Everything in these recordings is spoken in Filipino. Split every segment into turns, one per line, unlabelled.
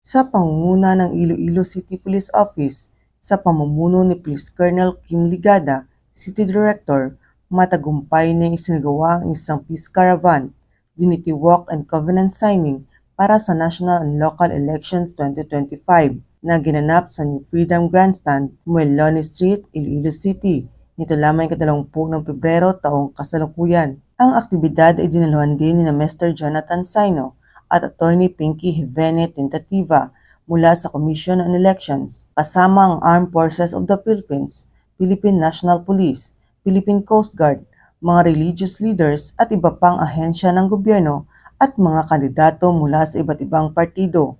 Sa pangunguna ng Iloilo City Police Office, sa pamumuno ni Police Colonel Kim Ligada, City Director, matagumpay na isinagawa ang isang peace caravan, unity walk and covenant signing para sa national and local elections 2025 na ginanap sa New Freedom Grandstand, Mueloni Street, Iloilo City. Nito lamang ika-20 ng Pebrero taong kasalukuyan. Ang aktibidad ay dinaluhan din ni Mr. Jonathan Saino at Attorney Pinky Hivene Tentativa mula sa Commission on Elections, kasama ang Armed Forces of the Philippines, Philippine National Police, Philippine Coast Guard, mga religious leaders at iba pang ahensya ng gobyerno at mga kandidato mula sa iba't ibang partido.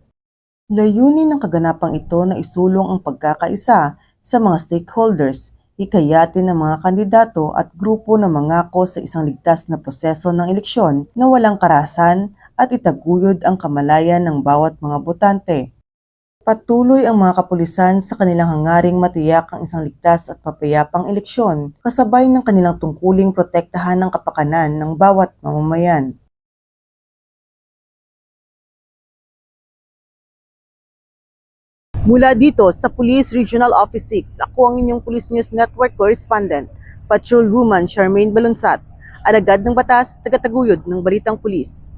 Layunin ng kaganapang ito na isulong ang pagkakaisa sa mga stakeholders, hikayatin ng mga kandidato at grupo na mangako sa isang ligtas na proseso ng eleksyon na walang karahasan at itaguyod ang kamalayan ng bawat mga botante. Patuloy ang mga kapulisan sa kanilang hangaring matiyak ang isang ligtas at mapayapang eleksyon, kasabay ng kanilang tungkuling protektahan ang kapakanan ng bawat mamamayan. Mula dito sa Police Regional Office 6, ako ang inyong Police News Network Correspondent, Patrolwoman Charmaine Balunsat, alagad ng batas, tagataguyod ng Balitang Pulis.